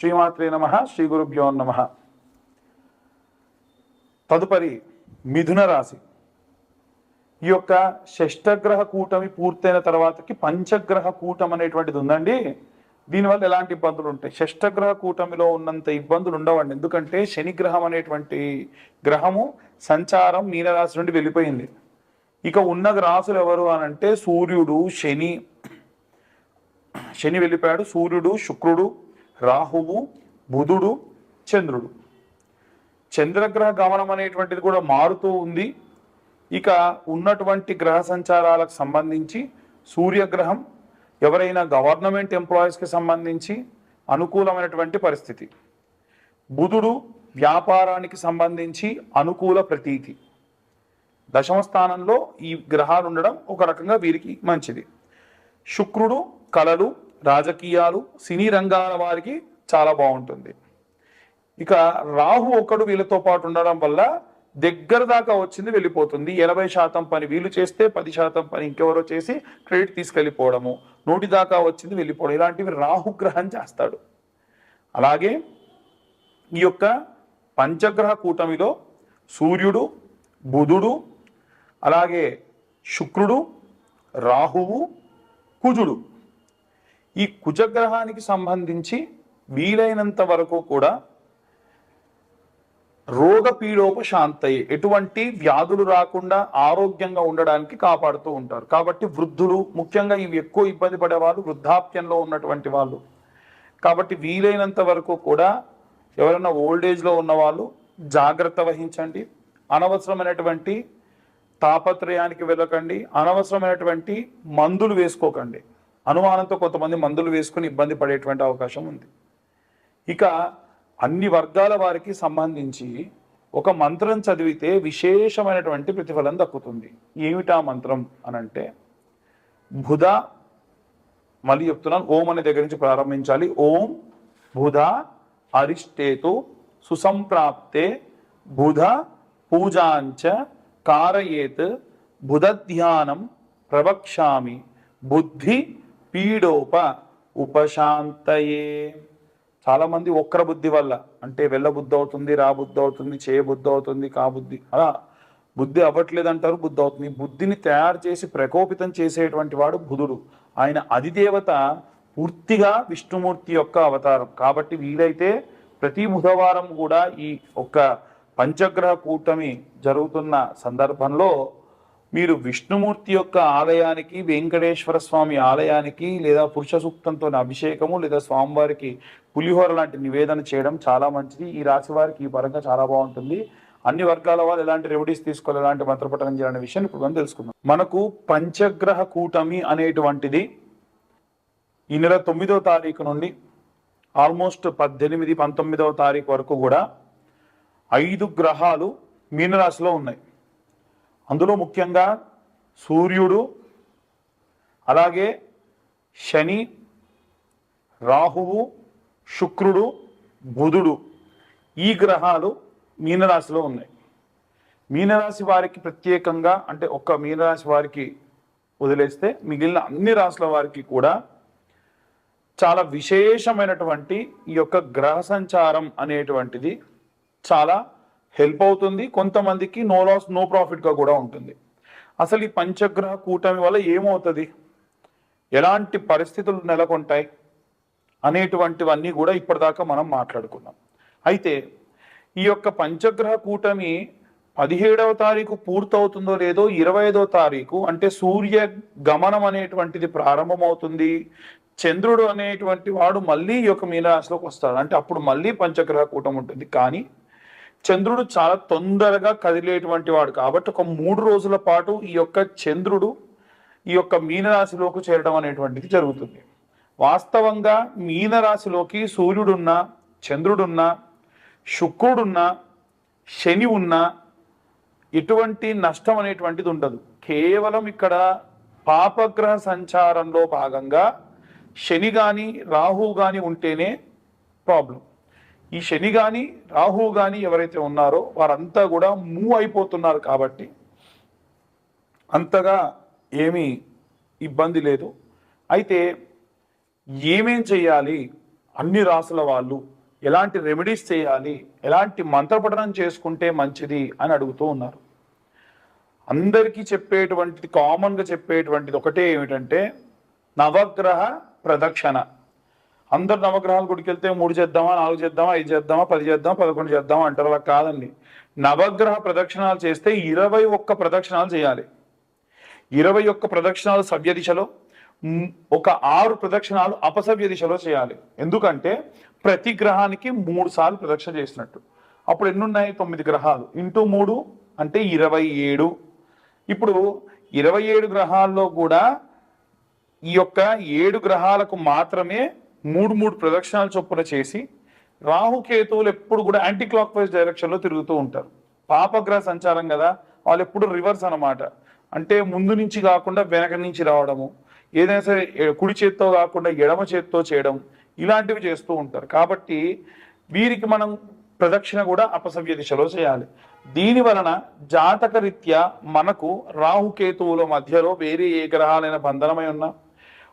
శ్రీమాత్రే నమః. శ్రీ గురుభ్యో నమః. తదుపరి మిథున రాశి. ఈ యొక్క షష్టగ్రహ కూటమి పూర్తయిన తర్వాతకి పంచగ్రహ కూటమి అనేటువంటిది ఉందండి. దీనివల్ల ఎలాంటి ఇబ్బందులు ఉంటాయి? షష్టగ్రహ కూటమిలో ఉన్నంత ఇబ్బందులు ఉండవండి. ఎందుకంటే శనిగ్రహం అనేటువంటి గ్రహము సంచారం మీనరాశి నుండి వెళ్ళిపోయింది. ఇక ఉన్న రాశులు ఎవరు అని అంటే సూర్యుడు, శని వెళ్ళిపోయాడు. సూర్యుడు, శుక్రుడు, రాహువు, బుధుడు, చంద్రుడు. చంద్రగ్రహ గమనం అనేటువంటిది కూడా మారుతూ ఉంది. ఇక ఉన్నటువంటి గ్రహ సంచారాలకు సంబంధించి సూర్యగ్రహం ఎవరైనా గవర్నమెంట్ ఎంప్లాయీస్కి సంబంధించి అనుకూలమైనటువంటి పరిస్థితి. బుధుడు వ్యాపారానికి సంబంధించి అనుకూల ప్రతీతి. దశమ స్థానంలో ఈ గ్రహాలు ఉండడం ఒక రకంగా వీరికి మంచిది. శుక్రుడు కళలు, రాజకీయాలు, సినీ రంగాల వారికి చాలా బాగుంటుంది. ఇక రాహు ఒకడు వీళ్ళతో పాటు ఉండడం వల్ల దగ్గర దాకా వచ్చింది వెళ్ళిపోతుంది. 80% పని వీళ్ళు చేస్తే 10% పని ఇంకెవరో చేసి క్రెడిట్ తీసుకెళ్ళిపోవడము, 100 దాకా వచ్చింది వెళ్ళిపోవడం, ఇలాంటివి రాహుగ్రహం చేస్తాడు. అలాగే ఈ యొక్క పంచగ్రహ కూటమిలో సూర్యుడు, బుధుడు, అలాగే శుక్రుడు, రాహువు, కుజుడు. ఈ కుజగ్రహానికి సంబంధించి వీలైనంత వరకు కూడా రోగపీడోపశాంతయే, ఎటువంటి వ్యాధులు రాకుండా ఆరోగ్యంగా ఉండడానికి కాపాడుతూ ఉంటారు. కాబట్టి వృద్ధులు, ముఖ్యంగా ఇవి ఎక్కువ ఇబ్బంది పడే వాళ్ళు వృద్ధాప్యంలో ఉన్నటువంటి వాళ్ళు. కాబట్టి వీలైనంత వరకు కూడా ఎవరైనా ఓల్డేజ్లో ఉన్న వాళ్ళు జాగ్రత్త వహించండి. అనవసరమైనటువంటి తాపత్రయానికి వెళ్ళకండి. అనవసరమైనటువంటి మందులు వేసుకోకండి. అనుమానంతో కొంతమంది మందులు వేసుకుని ఇబ్బంది పడేటువంటి అవకాశం ఉంది. ఇక అన్ని వర్గాల వారికి సంబంధించి ఒక మంత్రం చదివితే విశేషమైనటువంటి ప్రతిఫలం దక్కుతుంది. ఏమిటా మంత్రం అనంటే బుధ, మళ్ళీ చెప్తున్నాను, ఓం అనే దగ్గర నుంచి ప్రారంభించాలి. ఓం బుధ అరిష్టేతు సుసంప్రాప్తే బుధ పూజాంచ కారయేత్ బుధ ధ్యానం ప్రవక్ష్యామి బుద్ధి పీడోప ఉపశాంతయే. చాలామంది ఒక్కర బుద్ధి వల్ల, అంటే వెళ్ళ బుద్ధి అవుతుంది, రా బుద్ధి అవుతుంది, చేయ బుద్ధి అవుతుంది, కా బుద్ధి, అలా బుద్ధి అవ్వట్లేదు అంటారు, బుద్ధి అవుతుంది. బుద్ధిని తయారు చేసి ప్రకోపితం చేసేటువంటి వాడు బుధుడు. ఆయన అధిదేవత పూర్తిగా విష్ణుమూర్తి యొక్క అవతారం. కాబట్టి వీలైతే ప్రతి బుధవారం కూడా ఈ ఒక్క పంచగ్రహ కూటమి జరుగుతున్న సందర్భంలో మీరు విష్ణుమూర్తి యొక్క ఆలయానికి, వెంకటేశ్వర స్వామి ఆలయానికి, లేదా పురుష సూక్తంతో అభిషేకము, లేదా స్వామివారికి పులిహోర లాంటి నివేదన చేయడం చాలా మంచిది. ఈ రాశి వారికి ఈ పరంగా చాలా బాగుంటుంది. అన్ని వర్గాల వాళ్ళు ఎలాంటి రెమెడీస్ తీసుకోవాలి, ఎలాంటి మంత్రపఠనం చేయాలనే విషయాన్ని ఇప్పుడు మనం తెలుసుకుందాం. మనకు పంచగ్రహ కూటమి అనేటువంటిది ఈ నెల 9వ తారీఖు నుండి ఆల్మోస్ట్ 18, 19వ తారీఖు వరకు కూడా 5 గ్రహాలు మీనరాశిలో ఉన్నాయి. అందులో ముఖ్యంగా సూర్యుడు, అలాగే శని, రాహువు, శుక్రుడు, బుధుడు, ఈ గ్రహాలు మీనరాశిలో ఉన్నాయి. మీనరాశి వారికి ప్రత్యేకంగా, అంటే ఒక్క మీనరాశి వారికి వదిలేస్తే మిగిలిన అన్ని రాశుల వారికి కూడా చాలా విశేషమైనటువంటి ఈ యొక్క గ్రహ సంచారం అనేటువంటిది చాలా హెల్ప్ అవుతుంది. కొంతమందికి నో లాస్ నో ప్రాఫిట్గా కూడా ఉంటుంది. అసలు ఈ పంచగ్రహ కూటమి వల్ల ఏమవుతుంది, ఎలాంటి పరిస్థితులు నెలకొంటాయి అనేటువంటివన్నీ కూడా ఇప్పటిదాకా మనం మాట్లాడుకున్నాం. అయితే ఈ యొక్క పంచగ్రహ కూటమి 17వ తారీఖు పూర్తవుతుందో లేదో 25వ తారీఖు, అంటే సూర్య గమనం అనేటువంటిది ప్రారంభమవుతుంది. చంద్రుడు అనేటువంటి వాడు మళ్ళీ ఈ యొక్క మీనరాశిలోకి వస్తాడు. అంటే అప్పుడు మళ్ళీ పంచగ్రహ కూటమి ఉంటుంది. కానీ చంద్రుడు చాలా తొందరగా కదిలేటువంటి వాడు కాబట్టి ఒక 3 రోజుల పాటు ఈ యొక్క చంద్రుడు ఈ యొక్క మీనరాశిలోకి చేరడం అనేటువంటిది జరుగుతుంది. వాస్తవంగా మీనరాశిలోకి సూర్యుడున్నా, చంద్రుడున్నా, శుక్రుడున్నా, శని ఉన్నా ఎటువంటి నష్టం అనేటువంటిది ఉండదు. కేవలం ఇక్కడ పాపగ్రహ సంచారంలో భాగంగా శని కానీ రాహు కానీ ఉంటేనే ప్రాబ్లం. ఈ శని కానీ రాహు కానీ ఎవరైతే ఉన్నారో వారంతా కూడా మూవ్ అయిపోతున్నారు కాబట్టి అంతగా ఏమీ ఇబ్బంది లేదు. అయితే ఏమేం చేయాలి అన్ని రాసుల వాళ్ళు ఎలాంటి రెమెడీస్ చేయాలి, ఎలాంటి మంత్రపఠనం చేసుకుంటే మంచిది అని అడుగుతూ ఉన్నారు. అందరికీ చెప్పేటువంటిది, కామన్గా చెప్పేటువంటిది ఒకటే ఏమిటంటే నవగ్రహ ప్రదక్షిణ. అందరు నవగ్రహాలు గుడికి వెళ్తే 3 చేద్దామా, 4 చేద్దామా, 5 చేద్దామా, 10 చేద్దామా, 11 చేద్దామా అంటారు. అలా కాదండి. నవగ్రహ ప్రదక్షిణాలు చేస్తే 21 ప్రదక్షిణాలు చేయాలి. 21 ప్రదక్షిణాలు సవ్య దిశలో, ఒక 6 ప్రదక్షిణాలు అపసవ్య దిశలో చేయాలి. ఎందుకంటే ప్రతి గ్రహానికి 3 సార్లు ప్రదక్షిణ చేసినట్టు. అప్పుడు ఎన్నున్నాయి? 9 గ్రహాలు ఇంటూ 3 అంటే 27. ఇప్పుడు 27 గ్రహాల్లో కూడా ఈ యొక్క 7 గ్రహాలకు మాత్రమే 3 ప్రదక్షిణాలు చొప్పున చేసి, రాహుకేతువులు ఎప్పుడు కూడా యాంటీ క్లాక్ వైజ్ డైరెక్షన్లో తిరుగుతూ ఉంటారు. పాపగ్రహ సంచారం కదా, వాళ్ళు ఎప్పుడు రివర్స్ అనమాట. అంటే ముందు నుంచి కాకుండా వెనక నుంచి రావడము, ఏదైనా సరే కుడి చేత్తో కాకుండా ఎడమ చేత్తో చేయడం, ఇలాంటివి చేస్తూ ఉంటారు. కాబట్టి వీరికి మనం ప్రదక్షిణ కూడా అపసవ్య దిశలో చేయాలి. దీని వలన జాతక రీత్యా మనకు రాహుకేతువుల మధ్యలో వేరే ఏ గ్రహాలైనా బంధనమై ఉన్నా,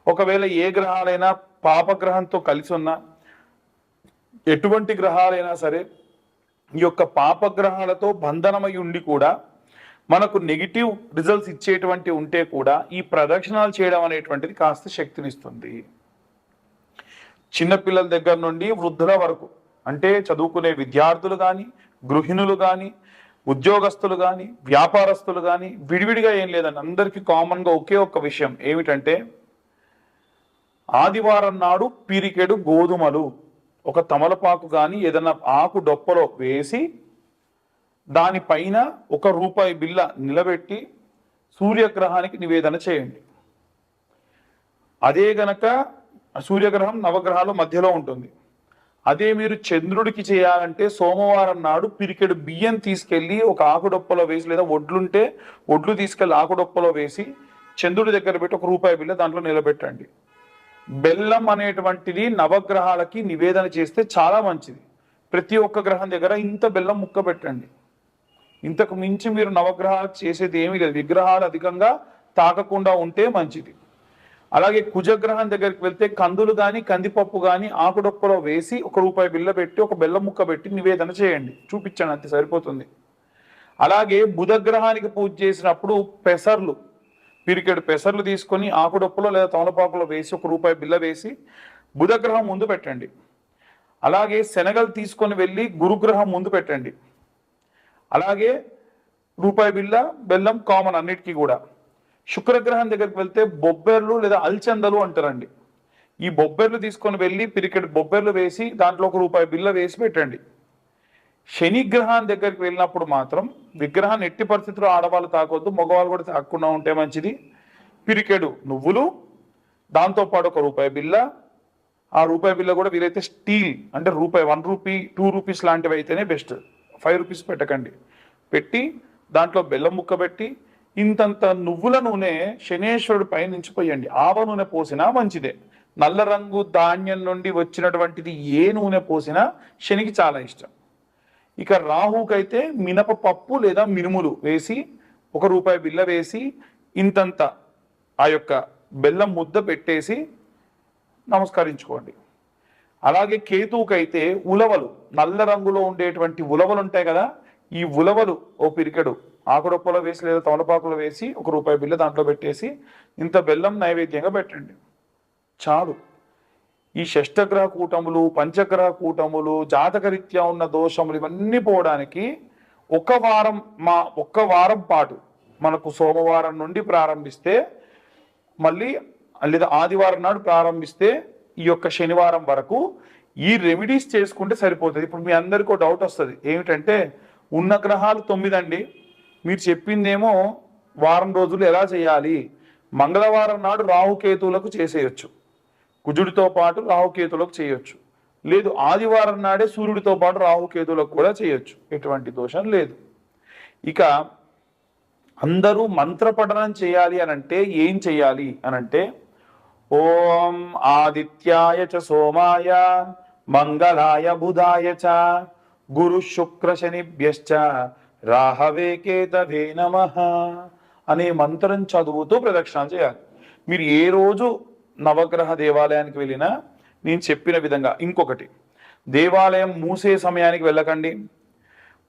ఒకవేళ ఏ గ్రహాలైనా పాపగ్రహంతో కలిసి ఉన్నా, ఎటువంటి గ్రహాలైనా సరే ఈ యొక్క పాపగ్రహాలతో బంధనమై ఉండి కూడా మనకు నెగిటివ్ రిజల్ట్స్ ఇచ్చేటువంటి ఉంటే కూడా ఈ ప్రదక్షిణాలు చేయడం అనేటువంటిది కాస్త శక్తినిస్తుంది. చిన్నపిల్లల దగ్గర నుండి వృద్ధుల వరకు, అంటే చదువుకునే విద్యార్థులు కానీ, గృహిణులు కానీ, ఉద్యోగస్తులు కానీ, వ్యాపారస్తులు కానీ, విడివిడిగా ఏం లేదండి, అందరికీ కామన్గా ఒకే ఒక్క విషయం ఏమిటంటే ఆదివారం నాడు పిరికెడు గోధుమలు ఒక తమలపాకు కానీ ఏదైనా ఆకు డొప్పలో వేసి దానిపైన ₹1 బిల్ల నిలబెట్టి సూర్యగ్రహానికి నివేదన చేయండి. అదే గనక సూర్యగ్రహం నవగ్రహాల మధ్యలో ఉంటుంది. అదే మీరు చంద్రుడికి చేయాలంటే సోమవారం నాడు పిరికెడు బియ్యం తీసుకెళ్ళి ఒక ఆకుడొప్పలో వేసి, లేదా ఒడ్లుంటే ఒడ్లు తీసుకెళ్ళి ఆకుడొప్పలో వేసి చంద్రుడి దగ్గర పెట్టి ₹1 బిల్ల దాంట్లో నిలబెట్టండి. బెల్లం అనేటువంటిది నవగ్రహాలకి నివేదన చేస్తే చాలా మంచిది. ప్రతి ఒక్క గ్రహం దగ్గర ఇంత బెల్లం ముక్క పెట్టండి. ఇంతకు మించి మీరు నవగ్రహాలకు చేసేది ఏమీ లేదు. విగ్రహాలు అధికంగా తాకకుండా ఉంటే మంచిది. అలాగే కుజగ్రహం దగ్గరికి వెళ్తే కందులు కానీ, కందిపప్పు కానీ ఆకుడొప్పలో వేసి ₹1 బిల్ల పెట్టి ఒక బెల్లం ముక్క పెట్టి నివేదన చేయండి. చూపించండి, అంతే సరిపోతుంది. అలాగే బుధగ్రహానికి పూజ చేసినప్పుడు పెసర్లు, పిరికెడు పెసర్లు తీసుకొని ఆకుడొప్పలో లేదా తమలపాకులో వేసి ₹1 బిల్ల వేసి బుధగ్రహం ముందు పెట్టండి. అలాగే శనగలు తీసుకొని వెళ్ళి గురుగ్రహం ముందు పెట్టండి. అలాగే ₹1 బిల్ల, బెల్లం కామన్ అన్నిటికీ కూడా. శుక్రగ్రహం దగ్గరికి వెళ్తే బొబ్బెర్లు లేదా అల్చందలు అంటారండి. ఈ బొబ్బెర్లు తీసుకొని వెళ్ళి పిరికెడు బొబ్బెర్లు వేసి దాంట్లో ₹1 బిల్ల వేసి పెట్టండి. శని గ్రహం దగ్గరికి వెళ్ళినప్పుడు మాత్రం విగ్రహాన్ని ఎట్టి పరిస్థితుల్లో ఆడవాళ్ళు తాకొద్దు, మగవాళ్ళు కూడా తాకుండా ఉంటే మంచిది. పిరికెడు నువ్వులు, దాంతోపాటు ₹1 బిల్ల, ఆ ₹1 బిల్ల కూడా వీలైతే స్టీల్ అంటే ₹1, ₹2 లాంటివి అయితేనే బెస్ట్. ₹5 పెట్టకండి. పెట్టి దాంట్లో బెల్లం ముక్క పెట్టి ఇంతంత నువ్వుల నూనె శనేశ్వరుడి పై నుంచి పోయండి. ఆవ నూనె పోసినా మంచిదే. నల్ల రంగు ధాన్యం నుండి వచ్చినటువంటిది ఏ నూనె పోసినా శనికి చాలా ఇష్టం. ఇక రాహుకైతే మినపపప్పు లేదా మినుములు వేసి ₹1 బిల్ల వేసి ఇంతంత ఆ యొక్క బెల్లం ముద్ద పెట్టేసి నమస్కరించుకోండి. అలాగే కేతువుకైతే ఉలవలు, నల్ల రంగులో ఉండేటువంటి ఉలవలు ఉంటాయి కదా, ఈ ఉలవలు ఓ పిరికెడు ఆకుడొప్పలో వేసి లేదా తమలపాకులో వేసి ₹1 బిల్ల దాంట్లో పెట్టేసి ఇంత బెల్లం నైవేద్యంగా పెట్టండి. చాలు. ఈ షష్టగ్రహ కూటములు, పంచగ్రహ కూటములు, జాతకరీత్యా ఉన్న దోషములు ఇవన్నీ పోవడానికి ఒక్క వారం పాటు మనకు సోమవారం నుండి ప్రారంభిస్తే మళ్ళీ లేదా ఆదివారం నాడు ప్రారంభిస్తే ఈ యొక్క శనివారం వరకు ఈ రెమెడీస్ చేసుకుంటే సరిపోతుంది. ఇప్పుడు మీ అందరికీ డౌట్ వస్తుంది, ఏమిటంటే ఉన్న గ్రహాలు 9 అండి, మీరు చెప్పిందేమో వారం రోజులు ఎలా చేయాలి? మంగళవారం నాడు రాహుకేతువులకు చేసేయచ్చు, కుజుడితో పాటు రాహుకేతువులకు చేయొచ్చు. లేదు ఆదివారం నాడే సూర్యుడితో పాటు రాహుకేతువులకు కూడా చేయొచ్చు, ఎటువంటి దోషం లేదు. ఇక అందరూ మంత్రపఠనం చేయాలి అనంటే ఏం చేయాలి అనంటే ఓం ఆదిత్యాయ చ సోమాయ మంగళాయ బుధాయ చ గురు శుక్ర శనిభ్యశ్చ రాహవే కేతవే నమః అనే మంత్రం చదువుతూ ప్రదక్షిణాలు చేయాలి. మీరు ఏ రోజు నవగ్రహ దేవాలయానికి వెళ్ళినా నేను చెప్పిన విధంగా. ఇంకొకటి, దేవాలయం మూసే సమయానికి వెళ్ళకండి.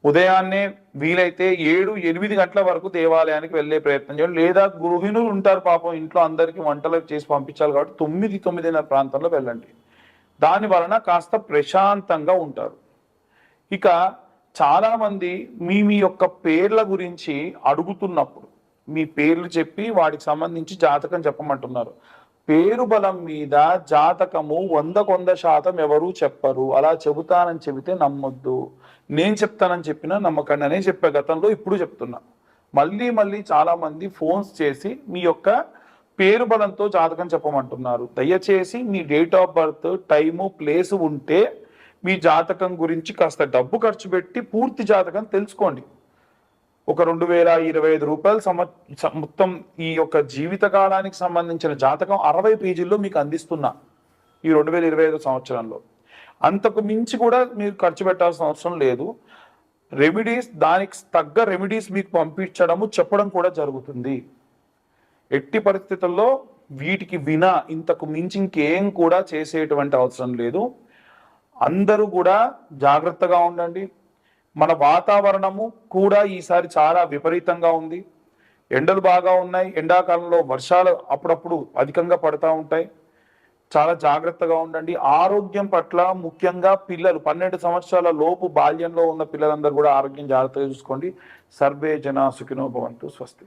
ఉదయాన్నే వీలైతే 7-8 గంటల వరకు దేవాలయానికి వెళ్ళే ప్రయత్నం చేయండి. లేదా గృహిణులు ఉంటారు పాపం, ఇంట్లో అందరికీ వంటలు చేసి పంపించాలి కాబట్టి 9-9:30 ప్రాంతంలో వెళ్ళండి. దాని వలన కాస్త ప్రశాంతంగా ఉంటారు. ఇక చాలామంది మీ యొక్క పేర్ల గురించి అడుగుతున్నప్పుడు మీ పేర్లు చెప్పి వాటికి సంబంధించి జాతకం చెప్పమంటున్నారు. పేరు బలం మీద జాతకము 100% ఎవరు చెప్పరు. అలా చెబుతానని చెబితే నమ్మొద్దు. నేను చెప్తానని చెప్పినా నమ్మకండి అనే చెప్పే గతంలో, ఇప్పుడు చెప్తున్నా. మళ్ళీ చాలా మంది ఫోన్స్ చేసి మీ యొక్క పేరు బలంతో జాతకం చెప్పమంటున్నారు. దయచేసి మీ date of birth, time, place ఉంటే మీ జాతకం గురించి కాస్త డబ్బు ఖర్చు పెట్టి పూర్తి జాతకం తెలుసుకోండి. ఒక 2025 రూపాయలు మొత్తం ఈ యొక్క జీవితకాలానికి సంబంధించిన జాతకం 60 పేజీల్లో మీకు అందిస్తున్నా ఈ 2025 సంవత్సరంలో. అంతకు మించి కూడా మీరు ఖర్చు పెట్టాల్సిన అవసరం లేదు. రెమెడీస్, దానికి తగ్గ రెమెడీస్ మీకు పంపించడము, చెప్పడం కూడా జరుగుతుంది. ఎట్టి పరిస్థితుల్లో వీటికి వినా ఇంతకు మించి ఇంకేం కూడా చేసేటువంటి అవసరం లేదు. అందరూ కూడా జాగ్రత్తగా ఉండండి. మన వాతావరణము కూడా ఈసారి చాలా విపరీతంగా ఉంది. ఎండలు బాగా ఉన్నాయి. ఎండాకాలంలో వర్షాలు అప్పుడప్పుడు అధికంగా పడుతూ ఉంటాయి. చాలా జాగ్రత్తగా ఉండండి. ఆరోగ్యం పట్ల ముఖ్యంగా పిల్లలు 12 సంవత్సరాల లోపు బాల్యంలో ఉన్న పిల్లలందరూ కూడా ఆరోగ్యం జాగ్రత్తగా చూసుకోండి. సర్వే జనా సుఖినో భవంతు. స్వస్తి.